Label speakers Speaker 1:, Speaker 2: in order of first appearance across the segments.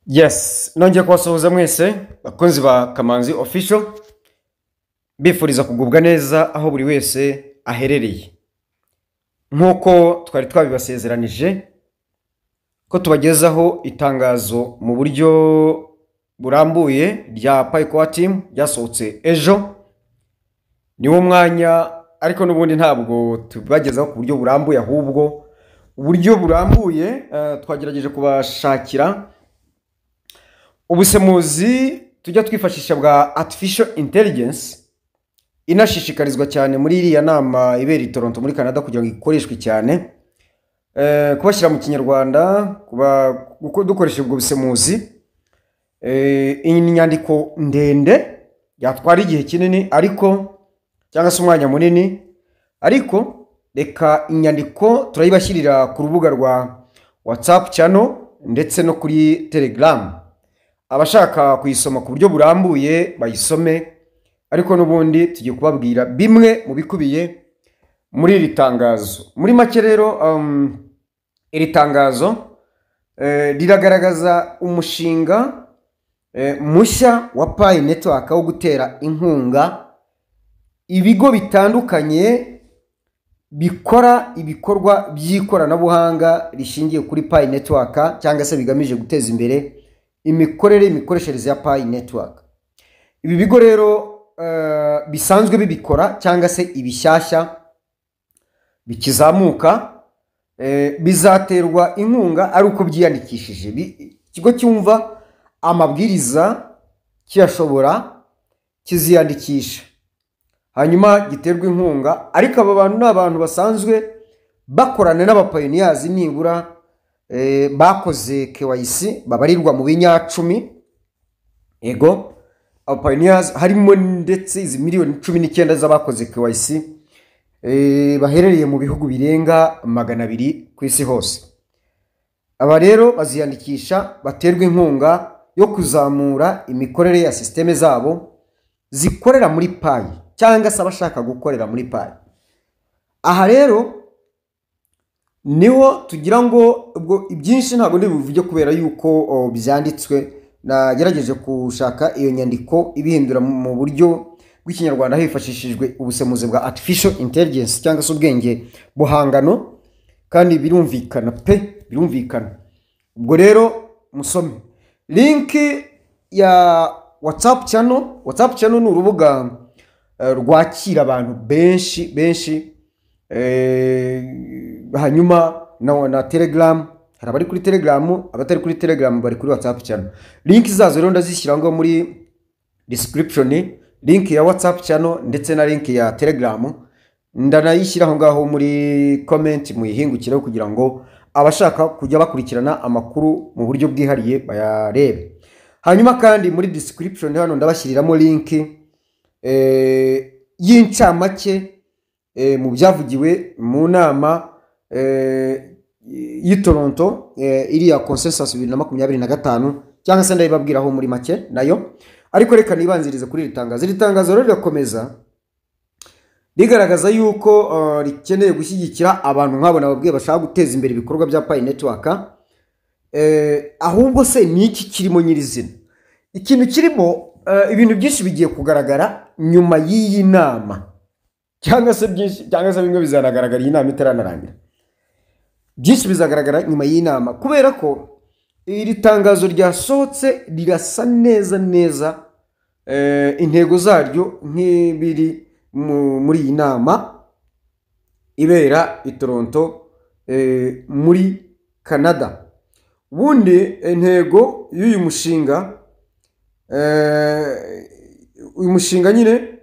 Speaker 1: Yes, nongeye kubasuhuza mwese bakunzi ba Kamanzi Official, bifuriza kugubwa neza aho buri wese aherereye. Nkuko twari twabibasezeranije ko tubagezaho itangazo mu buryo burambuye rya Paycoa team ryasohotse ejo, niwo mwanya ariko nubundi ntabwo tubagezaho ku buryo burambuye, ahubwo uburyo burambuye twagerageje kubashakira ubusemuzi tujya twifashisha bwa artificial intelligence inashishikarizwa cyane muri iriya nama ibera i Toronto muri Canada kugira ngo ikoreshwe cyane, kubashyira mu kinyarwanda, dukoresha ubwo busemuzi. Inyandiko ndende yatwara igihe kinini ariko cyangwa se umwanya munini, ariko reka inyandiko turayibashyirira ku rubuga rwa WhatsApp channel ndetse no kuri Telegram. Abashaka kuyisoma ku buryo burambuye bayisome, ariko nubundi tugiye kubabwira bimwe mu bikubiye muri iri tangazo. Muri make rero iri tangazo riragaragaza umushinga mushya wa Pi Network wo gutera inkunga ibigo bitandukanye bikora ibikorwa by'ikoranabuhanga rishingiye kuri Pi Network cyangwa se bigamije guteza imbere imikoreshereze ya Pi Network. Ibi bigo rero bisanzwe bibikora cyangwa se ibishyashya bikizamuka bizaterwa inkunga ari uko byiyandikishije. Ikigo cyumva amabwiriza kiyashobora kiziyandikisha, hanyuma giterwa inkunga. Ariko aba bantu ni abantu basanzwe bakorana n'abapayoniyazi, nibura bakoze KYC babarirwa mu binyacumi. Ego abapayoniyazi harimo ndetse izi miliyoni 19 z'abakoze KYC baherereye mu bihugu birenga 200 ku isi hose. Aba rero baziyandikisha baterwa inkunga yo kuzamura imikorere ya systeme zabo zikorera muri Pi cyangwa se abashaka gukorera muri Pi. Aha rero niho tugira ngo ubwo ibyinshi ntabwo ndibuvuge kubera yuko byanditswe. Nagerageje kushaka iyo nyandiko ibihindura mu buryo bw'ikinyarwanda hifashishijwe ubusemuzi bwa artificial intelligence cyangwa se ubwenge buhangano, kandi birumvikana birumvikana. Ubwo rero musome link ya WhatsApp channel. WhatsApp channel ni urubuga rwakira abantu benshi hanyuma na Telegram. Hari abari kuri Telegram, abatari kuri Telegram bari kuri WhatsApp channel. Link zazo rero ndazishyira ngo muri description, link ya WhatsApp channel ndetse na link ya Telegram ndanayishyira aho ngaho muri comment muyihingukireho kugira ngo abashaka kujya bakurikirana amakuru mu buryo bwihariye bayarebe. Hanyuma kandi muri description hano ndabashyiriramo link y'incamake mu byavugiwe mu nama y'i Toronto iriya consensus 2025 cyangwa se ndabibabwiraho muri make nayo. Ariko reka nibanzirize kuri iri tangazo. Iri tangazo rero rirakomeza rigaragaza yuko rikeneye gushyigikira abantu nk'abo nababwiye bashaka guteza imbere ibikorwa bya Pi Network. Ahubwo se ni iki kirimo nyirizina? Ikintu kirimo ibintu byinshi bigiye kugaragara nyuma y'iyi nama, cyangwa se byinshi cyangwa se bimwe bizanagaragara iyi nama itaranarangira. Byinshi bizagaragara nyuma y'inama kubera ko iri tangazo ryasohotse rirasa neza intego zaryo nk'ibiri muri iyi nama ibera i Toronto muri Canada. Ubundi intego y'uyu mushinga nyine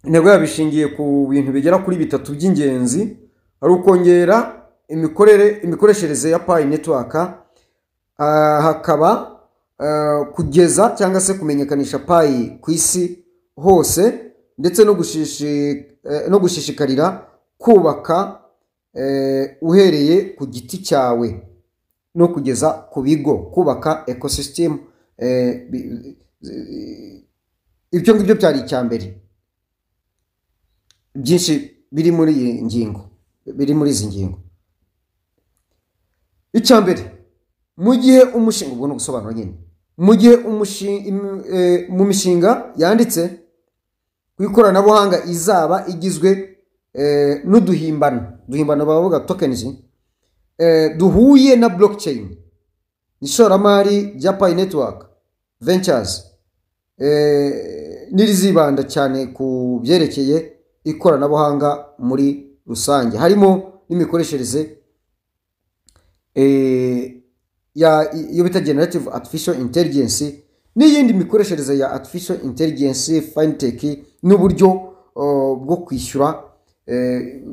Speaker 1: intego yabishingiye ku bintu bigera kuri 3 by'ingenzi. Hari ukongera imikoreshereze ya Pi Network, hakaba kugeza cyangwa se kumenyekanisha Pi ku isi hose, ndetse no gushishikarira kubaka uhereye ku giti cyawe no kugeza ku bigo, kubaka ecosystem. Ibyo ngibyo byari icyambere. Byinshi biri muri iyi ngingo, biri muri izi ngingo. Icyambere mu gihe umushinga ubwo no gusobanura nyine mu gihe mu mishinga yanditse ku ikoranabuhanga izaba igizwe n'uduhimbano bavuga tokens duhuye na blockchain ishoramari rya Pi Network Ventures nirizibanda cyane ku byerekeye ikoranabuhanga muri rusange harimo n'imikoreshereze yo bita generative artificial intelligence n'iyindi mikoreshereze ya artificial intelligence fintech n'uburyo bwo kwishyura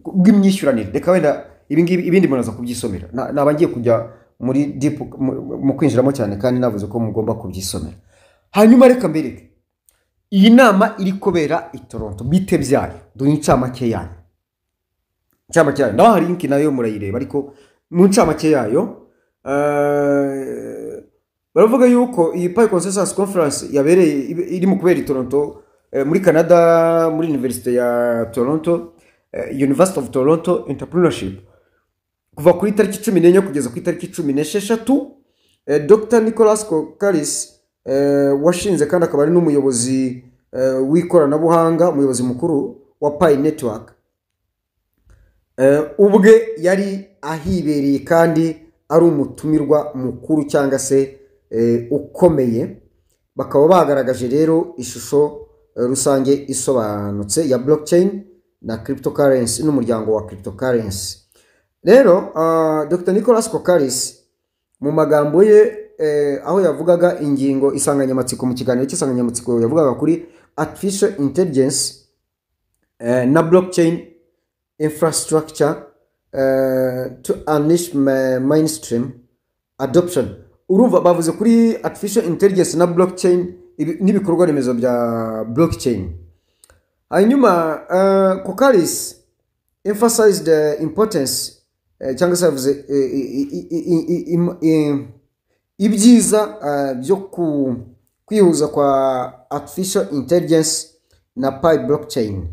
Speaker 1: bw'imyishyuranire. Reka wenda ibindi munaza kubyisomera nabangiye kujya muri deep mu kwinjiramo cyane kandi navuze ko mugomba kubyisomera. Hanyuma reka mbereke iyi nama iri kubera i Toronto bite byayo dore incamake yayo naho hari link nayo murayireba ariko mu ncamake yayo baravuga yuko iyi Pi Consensus Conference yabereye iri mu kubera i Toronto muri Canada muri University ya Toronto University of Toronto Entrepreneurship kuva kuri tariki 14 kugeza kuri tariki 16. Dr. Nicholas Kokaris washinze kandi akaba ari n'umuyobozi w'ikoranabuhanga umuyobozi mukuru wa Pi Network ubwe yari ahibereye kandi ari umutumirwa mukuru cyangwa se ukomeye. Bakaba bagaragaje rero ishusho rusange isobanutse ya blockchain na cryptocurrency n'umuryango wa cryptocurrency. Rero Dr. Nicholas Kokaris mu magambo ye aho yavugaga ingingo isanganyamatsiko mu kiganiro cy'isanganyamatsiko yavugaga kuri artificial intelligence na blockchain infrastructure to unleash mainstream adoption. Urumva bavuze kuri artificial intelligence na blockchain n'ibikorwa remezo bya blockchain. Hanyuma Kokaris emphasized the importance cyangwa se yavuze ibyiza byo kwihuza kwa artificial intelligence na Pi blockchain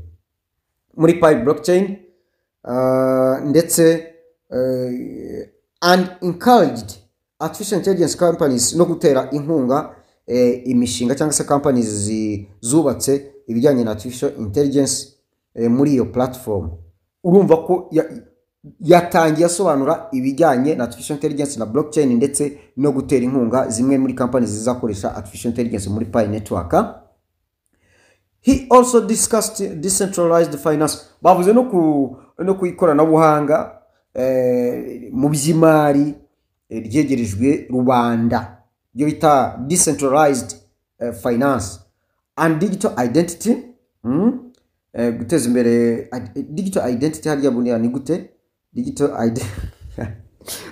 Speaker 1: muri Pi blockchain ndetse and encouraged artificial intelligence companies no gutera inkunga imishinga cyangwa se companies zubatse ibijyanye na artificial intelligence muri iyo platform. Urumva ko yatangiye asobanura ibijyanye na artificial intelligence na blockchain ndetse no gutera inkunga zimwe muri companies zizakoresha artificial intelligence muri Pi Network. He also discussed decentralized finance. Bavuze no ku ikoranabuhanga mu by'imari ryegerejwe rubanda byo bita decentralized finance and digital identity. Guteza imbere digital identity hariya bunira ni gute digital identity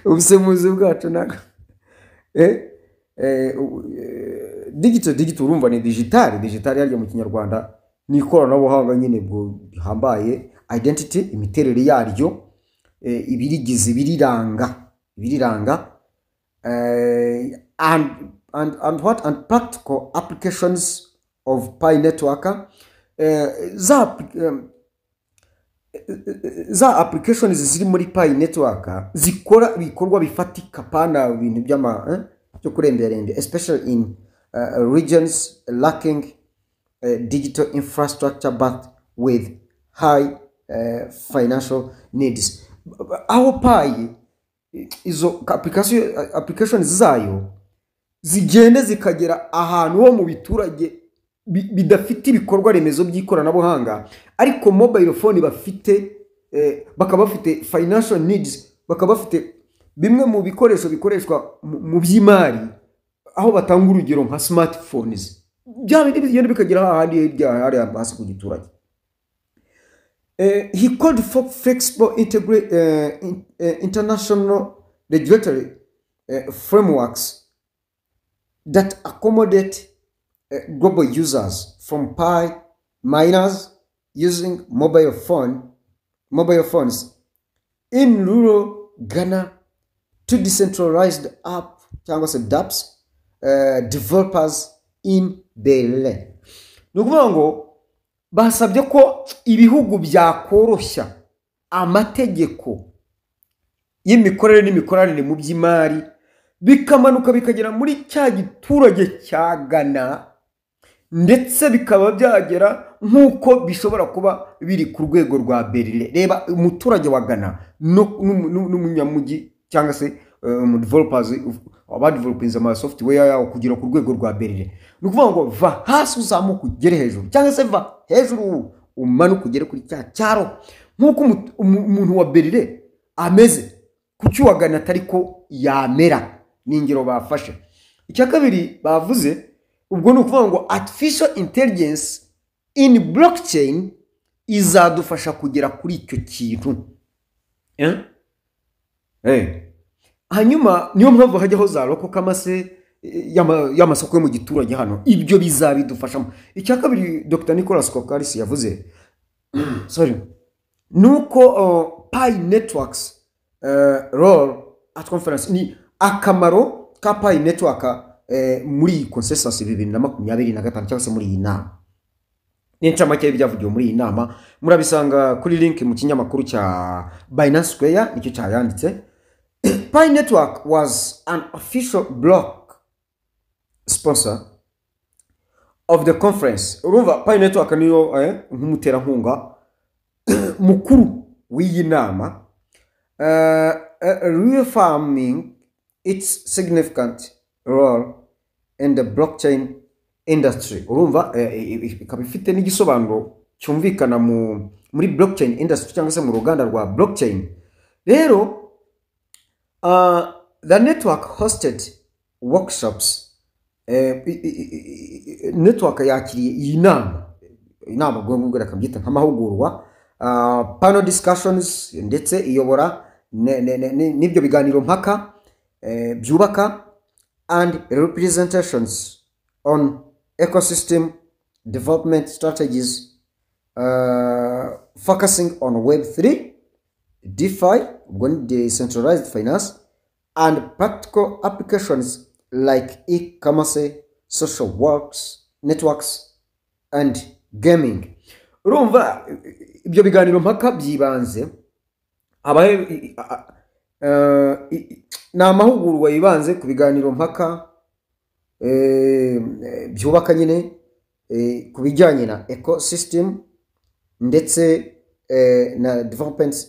Speaker 1: ubusemuzi bwacu naka digital urumva ni digital hariya mu kinyarwanda ni ikoranabuhanga nyine bwo hambaye identity imiterere yaryo ibirigize biriranga and what and practical applications of Pi Network. Za applications ziri muri Pi Network zikora bikorwa bifatika pana ibintu byo kuremberende especially in regions lacking digital infrastructure but with high financial needs. Aho Pi izo applications zayo zigende zikagera ahantu ho mu biturage bidafite ibikorwa remezo by'ikoranabuhanga ariko mobile phone bafite bakaba bafite financial needs bakaba bafite bimwe mu bikoresho bikoreshwa mu by'imari aho batanga urugero nka smartphones bya bindi bigenda bikagera ahandi hari hasi ku giturage. He called for flexible international regulatory frameworks that accommodate global users from Pi miners using mobile phones in rural Ghana to decentralized app dApps developers in Berlin. Nukuvuga ngo basabye ko ibihugu byakoroshya amategeko y'imikorere n'imikoranire mu by'imari bikamanuka bikagera muri cya giturage cya Ghana, ndetse bikaba byagera nk'uko bishobora kuba biri ku rwego rwa Berlin. Reba umuturage wa Ghana n'umunyamujyi cyangwa se developers abadevelopinze ama software yawo kugira ku rwego rwa Berlin. Ni ukuvuga ngo va hasi uzamuka ugere hejuru, cyangwa se va hejuru umanuka ugere kuri cya cyaro, nk'uko umuntu wa Berlin ameze ku cyuwa Ghana atari ko yamera. Ni ingero bafashe. Icya kabiri bavuze ubwo ni ukuvuga ngo artificial intelligence in blockchain izadufasha kugera kuri icyo kintu. Hanyuma niyo mpamvu hajyaho za local kamase y'amasoko yo mu giturage hano, ibyo bizabidufashamo. Icya kabiri Dr. Nicholas Kokaris yavuze nuko Pi Networks role at conference, ni akamaro ka Pi Network muri consensus 2025 cyangwa se muri iyi nama. N'incamake y'ibyavugiwe muri iyi nama murabisanga kuri link mu kinyamakuru cya Binance Square, nicyo cyayanditse. Pi Network was an official block sponsor of the conference. Urumva Pi Network niyo nk'umuterankunga mukuru w'iyi nama, reaffirming its significant role in the blockchain industry. Urumva ikaba ifite n'igisobanuro cyumvikana muri blockchain industry cyangwa se mu ruganda rwa blockchain. Rero the network hosted workshops, network yakiriye iyi nama gwongera kabyita nk'amahugurwa, panel discussions, ndetse iyobora n'ibyo biganiro mpaka byubaka, and representations on ecosystem development strategies focusing on Web3, DeFi, decentralized finance, and practical applications like e-commerce, social networks, and gaming. Urumva ibyo biganiro mpaka byibanze na mahugurwa yibanze ku biganiro mpaka byubaka nyine ku bijyanye na ecosystem ndetse na development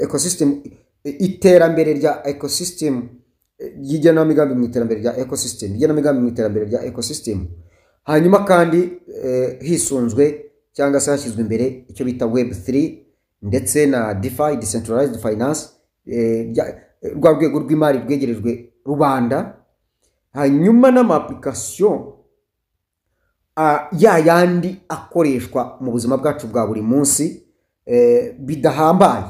Speaker 1: ecosystem, iterambere rya ecosystem, y'igenamigambi mu iterambere rya ecosystem, y'igenamigambi mu iterambere rya ecosystem. Hanyuma kandi hisunzwe cyangwa se hashyizwe imbere icyo bita Web3 ndetse na DeFi, decentralized finance, rwa rwego rw'imari rwegerejwe rubanda. Hanyuma n'ama application yandi akoreshwa mu buzima bwacu bwa buri munsi bidahambaye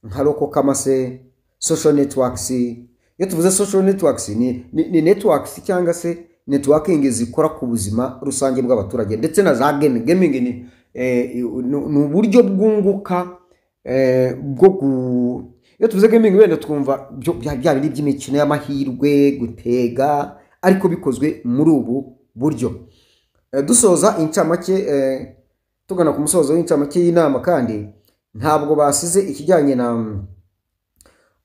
Speaker 1: nka local kamase, social networks. Iyo tuvuze social networks ni networks cyangwa se networking zikora ku buzima rusange bw'abaturage, ndetse na za gaming ni uburyo bwunguka bwo iyo tuvuze gaming wenda twumva bya bindi by'imikino y'amahirwe, gutega, ariko bikozwe muri ubu buryo. Dusoza incamake, tugana ku musozo w'incamake y'inama, kandi ntabwo basize ikijyanye na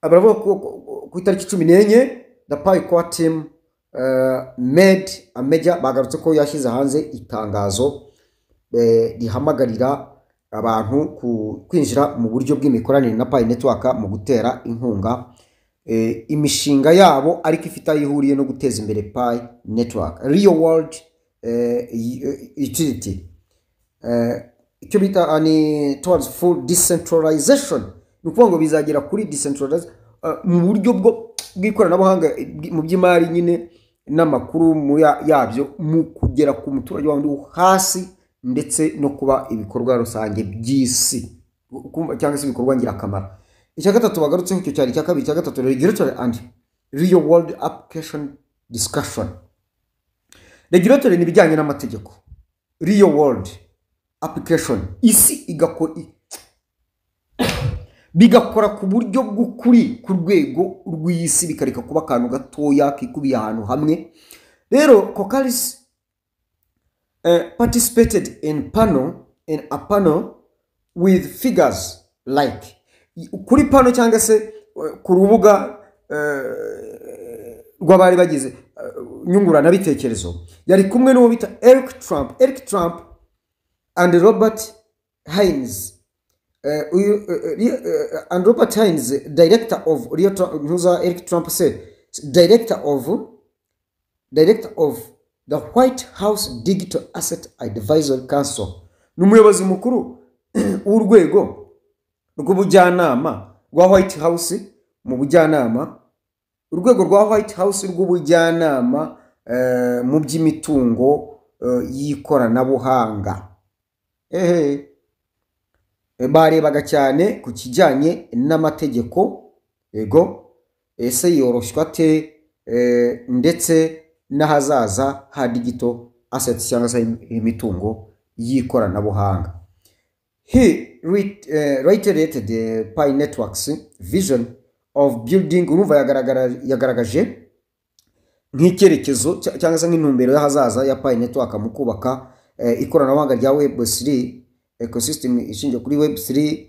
Speaker 1: abravuga ku itariki 14 the Pi Core team made a major, bagarutse ko yashyize hanze itangazo rihamagarira abantu kwinjira mu buryo bw'imikoranire na Pi Network mu gutera inkunga imishinga yabo, ariko ifite ayihuriye no guteza imbere Pi Network real world utility, icyo bita ani towards full decentralization. Ni ukuvuga ngo bizagera kuri decentralized mu buryo bw'ikoranabuhanga mu by'imari nyine n'amakuru yabyo, mu kugera ku muturage wandi hasi, ndetse no kuba ibikorwa rusange by'isi cyangwa se ibikorwa ngirakamaro. Icya gatatu bagarutseho icyo cyari icya kabiri. Icya gatatu regulatory and real world application discussion. Regulatory ni bijyanye n'amategeko, real world application isi bigakora ku buryo bw'ukuri ku rwego rw'isi, bikareka kuba akantu gatoya kikubiye ahantu hamwe. Rero Kokaris participated in a panel with figures like kuri panel cyangwa se ku rubuga rw'abari bagize nyungurana bitekerezo yari kumwe n'uwo bita Eric Trump and Robert Hines and Robert Hines, director of Eric Trump said, director of the White House Digital Asset Advisory Council. N'umuyobozi mukuru w'urwego rw'ubujyanama rwa White House mu bujyanama, urwego rwa White House rw'ubujyanama mu by'imitungo y'ikoranabuhanga. Barebaga cyane ku kijyanye n'amategeko, yego ese yoroshywa te ndetse n'ahazaza ha digital assets cyangwa se imitungo y'ikoranabuhanga. He reiterated the Pi Network's vision of building, urumva yagaragaje nk'icyerekezo cyangwa se nk'intumbero y'ahazaza ya Pi Network mu kubaka ikoranabuhanga rya Web3 ecosystem ishingiye kuri Web3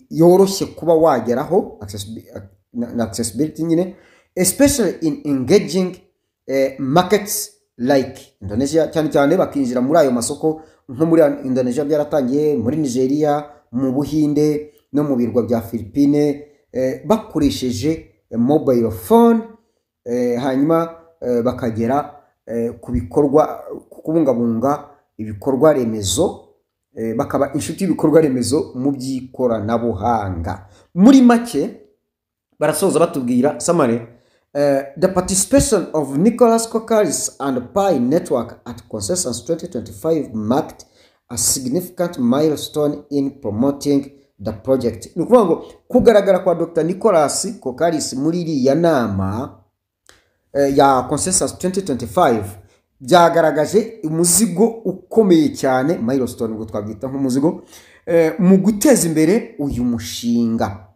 Speaker 1: yoroshye kuba wageraho accessibility nyine, especially in engaging markets like Indonesia, cyane bakinjira muri ayo masoko nko muri Indonesia byaratangiye, muri Nigeria, mu Buhinde no mu birwa bya Philippines bakoresheje mobile phone, hanyuma bakagera ku bikorwa, kubungabunga ibikorwa remezo, bakaba inshuti ibikorwa remezo mu by'ikoranabuhanga. Muri make barasoza batubwira summary, the participation of Nicholas Kokaris and Pi Network at Consensus 2025 marked a significant milestone in promoting the project. Nukuvuga ngo kugaragara kwa Dr. Nicholas Kokaris muri iriya nama ya Consensus 2025 byagaragaje umuzigo ukomeye cyane, milestone ngo twabwita nk'umuzigo mu guteza imbere uyu mushinga,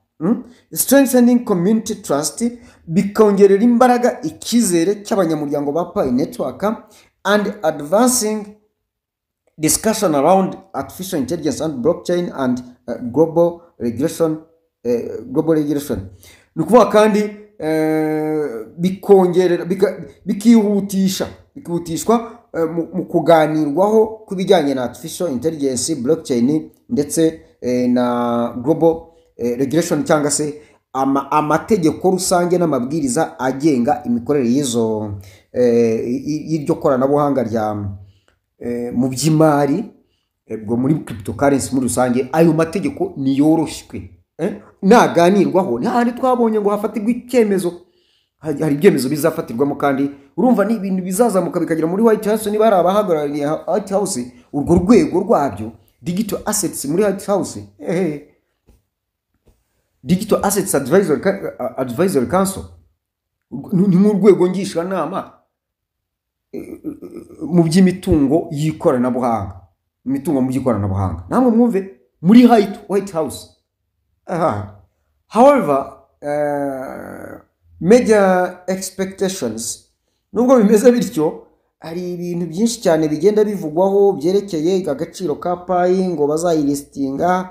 Speaker 1: strengthening community trust, bikongerera imbaraga ikizere cy'abanyamuryango ba Pi Network, and advancing discussion around artificial intelligence and blockchain and global regulation. Nukuvuga kandi bikongerera bikihutishwa mu kuganirwaho kubijyanye na artificial intelligence, blockchain ndetse na global regulation cyangwa se amategeko rusange n'amabwiriza agenga imikorere y'izo y'iryo koranabuhanga rya mu by'imari bwo muri cryptocurrency muri rusange. Ayo mategeko ni yoroshywe naganirwaho, ntihandi twabonye ngo hafatirwe icyemezo, hari ibyemezo bizafatirwamo kandi urumva ni ibintu bizazamuka bikagera muri White House. Niba ari abahagarariye White House, urwo rwego rwabyo digital assets muri White House, Digital Assets Advisory Council ni mu rwego ngishwanama mu by'imitungo y'ikoranabuhanga, imitungo mu by'ikoranabuhanga. Namwe mwumve muri White House. However, major expectations, nubwo bimeze bityo, hari ibintu byinshi cyane bigenda bivugwaho byerekeye agaciro ka Pi, ngo bazayilistinga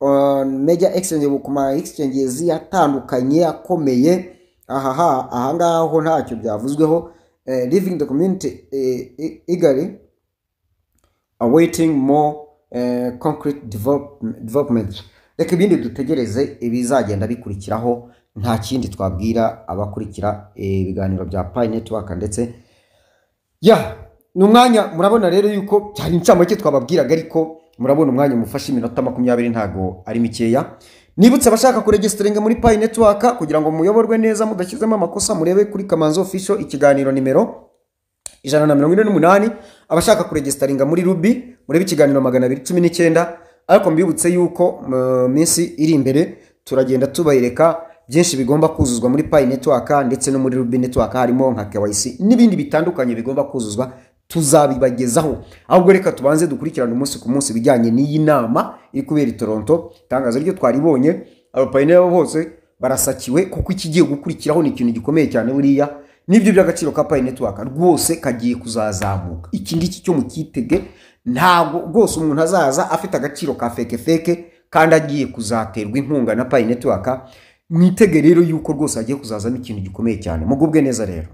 Speaker 1: on major exchange, kuma exchanges atandukanye akomeye. Ahangaho ntacyo byavuzweho. Leaving the community eagerly awaiting more concrete development. Reka ibindi dutegereze ibizagenda bikurikiraho, nta kindi twabwira abakurikira ibiganiro bya Pi Network ndetse n'umwanya. Murabona rero yuko cyari incamake twababwiraga, ariko murabona umwanya mufashe iminota 20 ntago ari mikeya. Nibutse abashaka kuregisteringa muri Pi Network kugira ngo muyoborwe neza mudashyizemo amakosa, murebe kuri Kamanzi Official ikiganiro nimero 148. Abashaka kuregisteringa muri Ruby murebe ikiganiro 219. Ariko mbibutse yuko minsi iri imbere turagenda tubayireka byinshi bigomba kuzuzwa muri Pi Network ndetse no muri Ruby Network, harimo nka KYC n'ibindi bitandukanye bigomba kuzuzwa, tuzabibagezaho. Ahubwo reka tubanze dukurikirana umunsi ku munsi bijyanye n'iyi nama iri kubera i Toronto. Tangazo ryo twaribonye, abapayineri bose barasakiwe kuko ikigiye gukurikiraho ni ikintu gikomeye cyane. Buriya nibyo by'agaciro ka Pi Network rwose kagiye kuzazamuka. Iki ngiki cyo mukitege, ntabwo rwose umuntu azaza afite agaciro ka feke kandi agiye kuzaterwa inkunga na Pi Network. mwitege rero yuko rwose hagiye kuzazamo ikintu gikomeye cyane. Mugubwe neza rero.